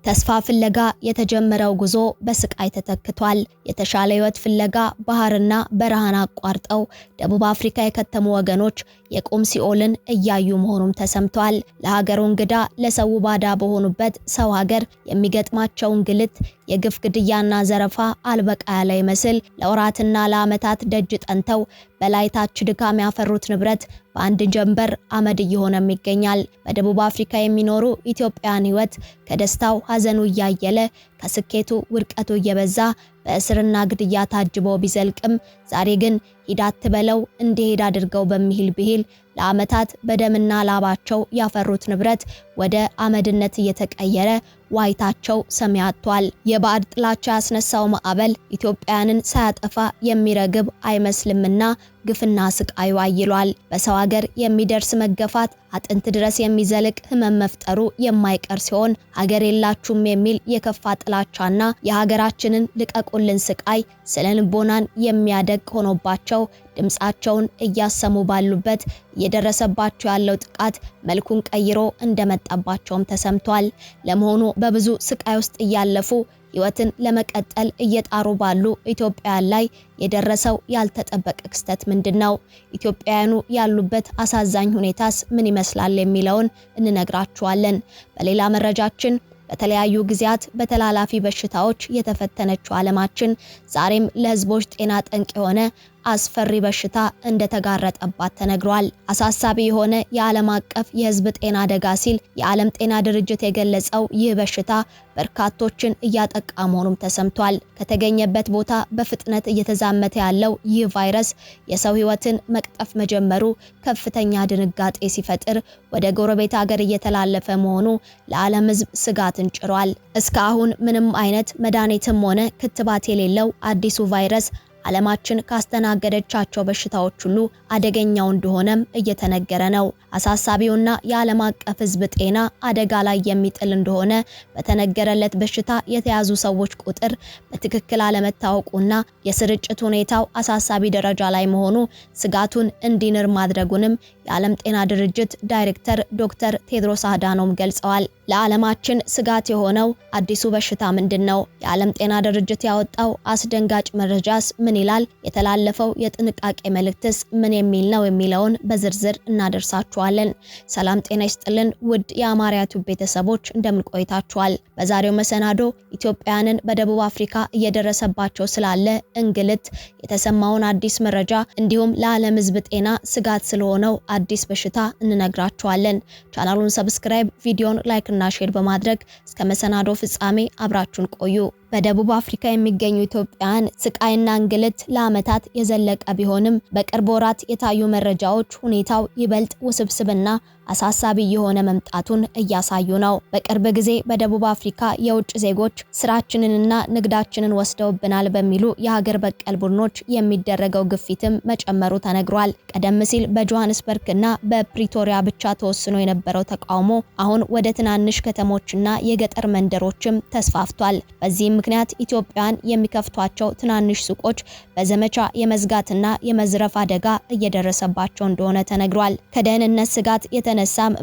ተስፋ ፍለጋ የተጀመረው ጉዞ በስቃይ ተተክቷል። የተሻለ ህይወት ፍለጋ ባህርና በረሃን አቋርጠው ደቡብ አፍሪካ የከተሙ ወገኖች የቁም ሲኦልን እያዩ መሆኑም ተሰምቷል። ለሀገሩ እንግዳ ለሰው ባዳ በሆኑበት ሰው ሀገር የሚገጥማቸው እንግልት፣ የግፍ ግድያና ዘረፋ አልበቃ ያለ ይመስል ለወራትና ለዓመታት ደጅ ጠንተው በላይታች ድካም ያፈሩት ንብረት በአንድ ጀንበር አመድ እየሆነም ይገኛል። በደቡብ አፍሪካ የሚኖሩ ኢትዮጵያውያን ህይወት ከደስታው ሀዘኑ እያየለ ከስኬቱ ውድቀቱ እየበዛ በእስርና ግድያ ታጅቦ ቢዘልቅም ዛሬ ግን ሂድ አትበለው እንዲሄድ አድርገው በሚል ብሂል ለዓመታት በደምና ላባቸው ያፈሩት ንብረት ወደ አመድነት እየተቀየረ ዋይታቸው ሰሚ አጥቷል። የባዕድ ጥላቻ ያስነሳው ማዕበል ኢትዮጵያውያንን ሳያጠፋ የሚረግብ አይመስልምና ግፍና ስቃዩ አይሏል። በሰው ሀገር የሚደርስ መገፋት አጥንት ድረስ የሚዘልቅ ህመም መፍጠሩ የማይቀር ሲሆን ሀገር የላችሁም የሚል የከፋ ጥላቻና የሀገራችንን ልቀቁልን ስቃይ ስነ ልቦናን የሚያደቅ ሆኖባቸው ድምጻቸውን እያሰሙ ባሉበት እየደረሰባቸው ያለው ጥቃት መልኩን ቀይሮ እንደመጣባቸውም ተሰምቷል። ለመሆኑ በብዙ ስቃይ ውስጥ እያለፉ ህይወትን ለመቀጠል እየጣሩ ባሉ ኢትዮጵያውያን ላይ የደረሰው ያልተጠበቀ ክስተት ምንድነው? ኢትዮጵያውያኑ ያሉበት አሳዛኝ ሁኔታስ ምን ይመስላል የሚለውን እንነግራችኋለን። በሌላ መረጃችን በተለያዩ ጊዜያት በተላላፊ በሽታዎች የተፈተነችው ዓለማችን ዛሬም ለህዝቦች ጤና ጠንቅ የሆነ አስፈሪ በሽታ እንደተጋረጠባት ተነግሯል። አሳሳቢ የሆነ የዓለም አቀፍ የህዝብ ጤና አደጋ ሲል የዓለም ጤና ድርጅት የገለጸው ይህ በሽታ በርካቶችን እያጠቃ መሆኑም ተሰምቷል። ከተገኘበት ቦታ በፍጥነት እየተዛመተ ያለው ይህ ቫይረስ የሰው ህይወትን መቅጠፍ መጀመሩ ከፍተኛ ድንጋጤ ሲፈጥር ወደ ጎረቤት ሀገር እየተላለፈ መሆኑ ለዓለም ህዝብ ስጋትን ጭሯል። እስካሁን ምንም አይነት መድኃኒትም ሆነ ክትባት የሌለው አዲሱ ቫይረስ ዓለማችን ካስተናገደቻቸው በሽታዎች ሁሉ አደገኛው እንደሆነም እየተነገረ ነው። አሳሳቢውና የዓለም አቀፍ ህዝብ ጤና አደጋ ላይ የሚጥል እንደሆነ በተነገረለት በሽታ የተያዙ ሰዎች ቁጥር በትክክል አለመታወቁና የስርጭት ሁኔታው አሳሳቢ ደረጃ ላይ መሆኑ ስጋቱን እንዲንር ማድረጉንም የዓለም ጤና ድርጅት ዳይሬክተር ዶክተር ቴድሮስ አዳኖም ገልጸዋል። ለዓለማችን ስጋት የሆነው አዲሱ በሽታ ምንድነው? የዓለም ጤና ድርጅት ያወጣው አስደንጋጭ መረጃስ ምን ይላል? የተላለፈው የጥንቃቄ መልእክትስ ምን የሚል ነው የሚለውን በዝርዝር እናደርሳችኋለን። ሰላም ጤና ይስጥልን ውድ የአማርያ ቲዩብ ቤተሰቦች እንደምን ቆይታችኋል? በዛሬው መሰናዶ ኢትዮጵያውያንን በደቡብ አፍሪካ እየደረሰባቸው ስላለ እንግልት የተሰማውን አዲስ መረጃ እንዲሁም ለዓለም ህዝብ ጤና ስጋት ስለሆነው አዲስ በሽታ እንነግራችኋለን። ቻናሉን ሰብስክራይብ፣ ቪዲዮን ላይክ እና ሼር በማድረግ እስከ መሰናዶ ፍጻሜ አብራችሁን ቆዩ። በደቡብ አፍሪካ የሚገኙ ኢትዮጵያውያን ስቃይና እንግልት ለዓመታት የዘለቀ ቢሆንም በቅርብ ወራት የታዩ መረጃዎች ሁኔታው ይበልጥ ውስብስብና አሳሳቢ የሆነ መምጣቱን እያሳዩ ነው። በቅርብ ጊዜ በደቡብ አፍሪካ የውጭ ዜጎች ስራችንንና ንግዳችንን ወስደውብናል በሚሉ የሀገር በቀል ቡድኖች የሚደረገው ግፊትም መጨመሩ ተነግሯል። ቀደም ሲል በጆሃንስበርግና በፕሪቶሪያ ብቻ ተወስኖ የነበረው ተቃውሞ አሁን ወደ ትናንሽ ከተሞችና የገጠር መንደሮችም ተስፋፍቷል። በዚህም ምክንያት ኢትዮጵያውያን የሚከፍቷቸው ትናንሽ ሱቆች በዘመቻ የመዝጋትና የመዝረፍ አደጋ እየደረሰባቸው እንደሆነ ተነግሯል። ከደህንነት ስጋት የተነሳም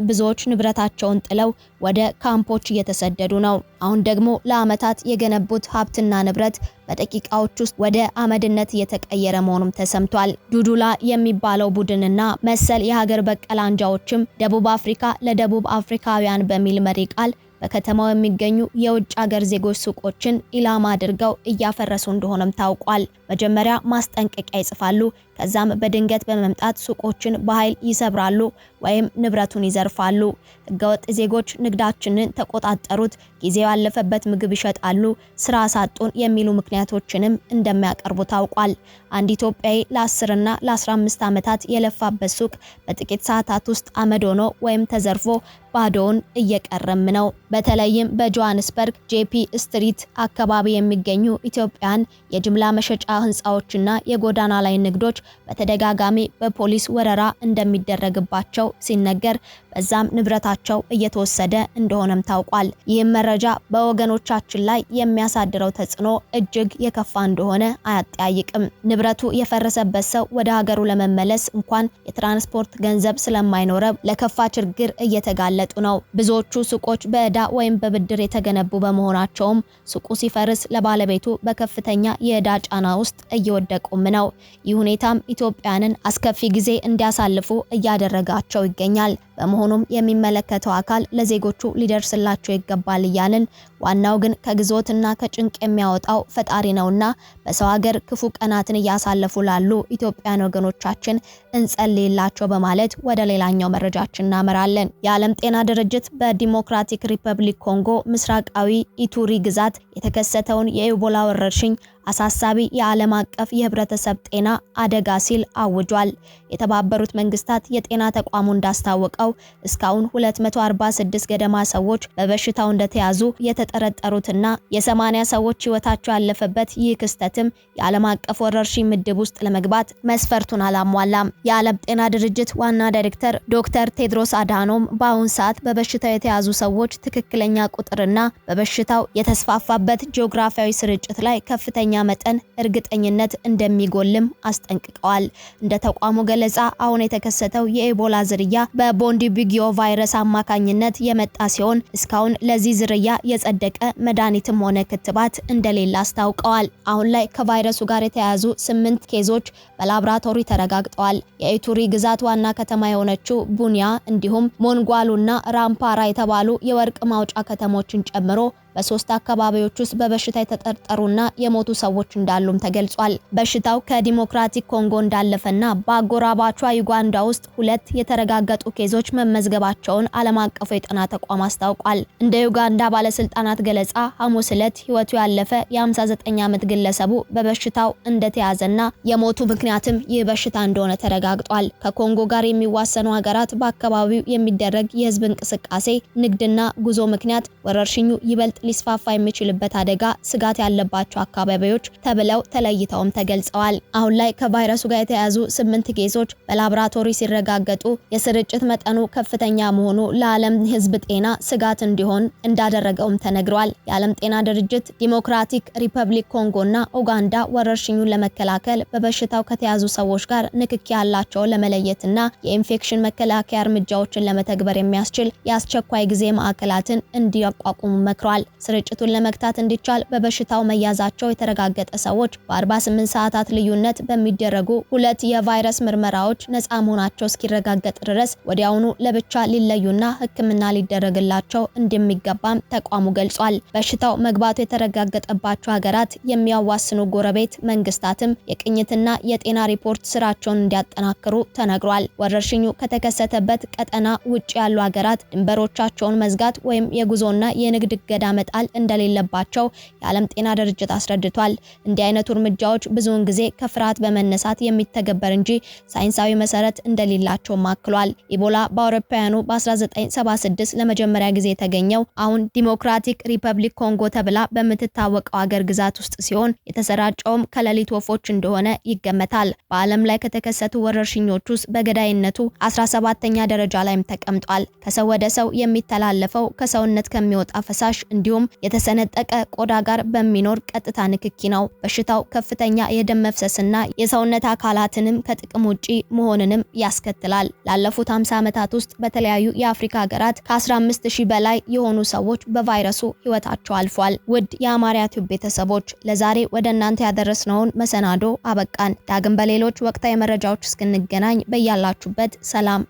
ብዙዎች ንብረታቸውን ጥለው ወደ ካምፖች እየተሰደዱ ነው። አሁን ደግሞ ለዓመታት የገነቡት ሀብትና ንብረት በደቂቃዎች ውስጥ ወደ አመድነት እየተቀየረ መሆኑም ተሰምቷል። ዱዱላ የሚባለው ቡድንና መሰል የሀገር በቀል አንጃዎችም ደቡብ አፍሪካ ለደቡብ አፍሪካውያን በሚል መሪ ቃል በከተማው የሚገኙ የውጭ ሀገር ዜጎች ሱቆችን ኢላማ አድርገው እያፈረሱ እንደሆነም ታውቋል። መጀመሪያ ማስጠንቀቂያ ይጽፋሉ፣ ከዛም በድንገት በመምጣት ሱቆችን በኃይል ይሰብራሉ ወይም ንብረቱን ይዘርፋሉ። ህገወጥ ዜጎች ንግዳችንን ተቆጣጠሩት፣ ጊዜው ያለፈበት ምግብ ይሸጣሉ፣ ስራ ሳጡን የሚሉ ምክንያቶችንም እንደሚያቀርቡ ታውቋል። አንድ ኢትዮጵያዊ ለ10 እና ለ15 ዓመታት የለፋበት ሱቅ በጥቂት ሰዓታት ውስጥ አመድ ሆኖ ወይም ተዘርፎ ባዶውን እየቀረም ነው። በተለይም በጆሃንስበርግ ጄፒ ስትሪት አካባቢ የሚገኙ ኢትዮጵያን የጅምላ መሸጫ ህንጻዎችና የጎዳና ላይ ንግዶች በተደጋጋሚ በፖሊስ ወረራ እንደሚደረግባቸው ሲነገር በዛም ንብረታቸው እየተወሰደ እንደሆነም ታውቋል። ይህም መረጃ በወገኖቻችን ላይ የሚያሳድረው ተጽዕኖ እጅግ የከፋ እንደሆነ አያጠያይቅም። ንብረቱ የፈረሰበት ሰው ወደ ሀገሩ ለመመለስ እንኳን የትራንስፖርት ገንዘብ ስለማይኖረው ለከፋ ችግር እየተጋለጡ ነው። ብዙዎቹ ሱቆች በዕዳ ወይም በብድር የተገነቡ በመሆናቸውም ሱቁ ሲፈርስ ለባለቤቱ በከፍተኛ የዕዳ ጫና ውስጥ እየወደቁም ነው። ይህ ሁኔታም ኢትዮጵያንን አስከፊ ጊዜ እንዲያሳልፉ እያደረጋቸው ይገኛል። በመሆኑም የሚመለከተው አካል ለዜጎቹ ሊደርስላቸው ይገባል እያልን ዋናው ግን ከግዞትና ከጭንቅ የሚያወጣው ፈጣሪ ነውና በሰው ሀገር ክፉ ቀናትን እያሳለፉ ላሉ ኢትዮጵያን ወገኖቻችን እንጸልይላቸው በማለት ወደ ሌላኛው መረጃችን እናመራለን። የዓለም ጤና ድርጅት በዲሞክራቲክ ሪፐብሊክ ኮንጎ ምስራቃዊ ኢቱሪ ግዛት የተከሰተውን የኢቦላ ወረርሽኝ አሳሳቢ የዓለም አቀፍ የህብረተሰብ ጤና አደጋ ሲል አውጇል። የተባበሩት መንግስታት የጤና ተቋሙ እንዳስታወቀው እስካሁን 246 ገደማ ሰዎች በበሽታው እንደተያዙ የተጠረጠሩትና የ80 ሰዎች ህይወታቸው ያለፈበት ይህ ክስተትም የዓለም አቀፍ ወረርሽኝ ምድብ ውስጥ ለመግባት መስፈርቱን አላሟላም። የዓለም ጤና ድርጅት ዋና ዳይሬክተር ዶክተር ቴድሮስ አድሃኖም በአሁን ሰዓት በበሽታው የተያዙ ሰዎች ትክክለኛ ቁጥርና በበሽታው የተስፋፋበት ጂኦግራፊያዊ ስርጭት ላይ ከፍተኛ መጠን እርግጠኝነት እንደሚጎልም አስጠንቅቀዋል። እንደ ተቋሙ ገለጻ አሁን የተከሰተው የኢቦላ ዝርያ በቦንዲቡጊዮ ቫይረስ አማካኝነት የመጣ ሲሆን እስካሁን ለዚህ ዝርያ የጸደቀ መድኃኒትም ሆነ ክትባት እንደሌለ አስታውቀዋል። አሁን ላይ ከቫይረሱ ጋር የተያያዙ 8 ኬዞች በላብራቶሪ ተረጋግጠዋል። የኢቱሪ ግዛት ዋና ከተማ የሆነችው ቡኒያ እንዲሁም ሞንጓሉና ራምፓራ የተባሉ የወርቅ ማውጫ ከተሞችን ጨምሮ በ3 አካባቢዎች ውስጥ በበሽታ የተጠረጠሩና የሞቱ ሰዎች እንዳሉም ተገልጿል። በሽታው ከዲሞክራቲክ ኮንጎ እንዳለፈና በአጎራባቿ ዩጋንዳ ውስጥ 2 የተረጋገጡ ኬዞች መመዝገባቸውን ዓለም አቀፉ የጤና ተቋም አስታውቋል። እንደ ዩጋንዳ ባለስልጣናት ገለጻ ሐሙስ ዕለት ህይወቱ ያለፈ የ59 ዓመት ግለሰቡ በበሽታው እንደተያዘና የሞቱ ምክንያትም ይህ በሽታ እንደሆነ ተረጋግጧል። ከኮንጎ ጋር የሚዋሰኑ ሀገራት በአካባቢው የሚደረግ የህዝብ እንቅስቃሴ፣ ንግድና ጉዞ ምክንያት ወረርሽኙ ይበልጥ ሊስፋፋ የሚችልበት አደጋ ስጋት ያለባቸው አካባቢዎች ተብለው ተለይተውም ተገልጸዋል። አሁን ላይ ከቫይረሱ ጋር የተያዙ 8 ኬሶች በላብራቶሪ ሲረጋገጡ የስርጭት መጠኑ ከፍተኛ መሆኑ ለዓለም ህዝብ ጤና ስጋት እንዲሆን እንዳደረገውም ተነግሯል። የዓለም ጤና ድርጅት ዲሞክራቲክ ሪፐብሊክ ኮንጎና ኡጋንዳ ወረርሽኙን ለመከላከል በበሽታው ከተያዙ ሰዎች ጋር ንክኪ ያላቸውን ለመለየትና የኢንፌክሽን መከላከያ እርምጃዎችን ለመተግበር የሚያስችል የአስቸኳይ ጊዜ ማዕከላትን እንዲያቋቁሙ መክሯል። ስርጭቱን ለመግታት እንዲቻል በበሽታው መያዛቸው የተረጋገጠ ሰዎች በ48 ሰዓታት ልዩነት በሚደረጉ 2 የቫይረስ ምርመራዎች ነፃ መሆናቸው እስኪረጋገጥ ድረስ ወዲያውኑ ለብቻ ሊለዩና ሕክምና ሊደረግላቸው እንደሚገባም ተቋሙ ገልጿል። በሽታው መግባቱ የተረጋገጠባቸው ሀገራት የሚያዋስኑ ጎረቤት መንግስታትም የቅኝትና የጤና ሪፖርት ስራቸውን እንዲያጠናክሩ ተነግሯል። ወረርሽኙ ከተከሰተበት ቀጠና ውጭ ያሉ ሀገራት ድንበሮቻቸውን መዝጋት ወይም የጉዞና የንግድ እገዳ መጣል እንደሌለባቸው የዓለም ጤና ድርጅት አስረድቷል። እንዲህ አይነቱ እርምጃዎች ብዙውን ጊዜ ከፍርሃት በመነሳት የሚተገበር እንጂ ሳይንሳዊ መሰረት እንደሌላቸው አክሏል። ኢቦላ በአውሮፓውያኑ በ1976 ለመጀመሪያ ጊዜ የተገኘው አሁን ዲሞክራቲክ ሪፐብሊክ ኮንጎ ተብላ በምትታወቀው ሀገር ግዛት ውስጥ ሲሆን የተሰራጨውም ከሌሊት ወፎች እንደሆነ ይገመታል። በዓለም ላይ ከተከሰቱ ወረርሽኞች ውስጥ በገዳይነቱ 17ኛ ደረጃ ላይም ተቀምጧል። ከሰው ወደ ሰው የሚተላለፈው ከሰውነት ከሚወጣ ፈሳሽ እንዲሁም የተሰነጠቀ ቆዳ ጋር በሚኖር ቀጥታ ንክኪ ነው። በሽታው ከፍተኛ የደም መፍሰስና የሰውነት አካላትንም ከጥቅም ውጪ መሆንንም ያስከትላል። ላለፉት 50 ዓመታት ውስጥ በተለያዩ የአፍሪካ ሀገራት ከ15000 በላይ የሆኑ ሰዎች በቫይረሱ ህይወታቸው አልፏል። ውድ የአማርያ ቲዩብ ቤተሰቦች ለዛሬ ወደ እናንተ ያደረስነውን መሰናዶ አበቃን። ዳግም በሌሎች ወቅታዊ መረጃዎች እስክንገናኝ በያላችሁበት ሰላም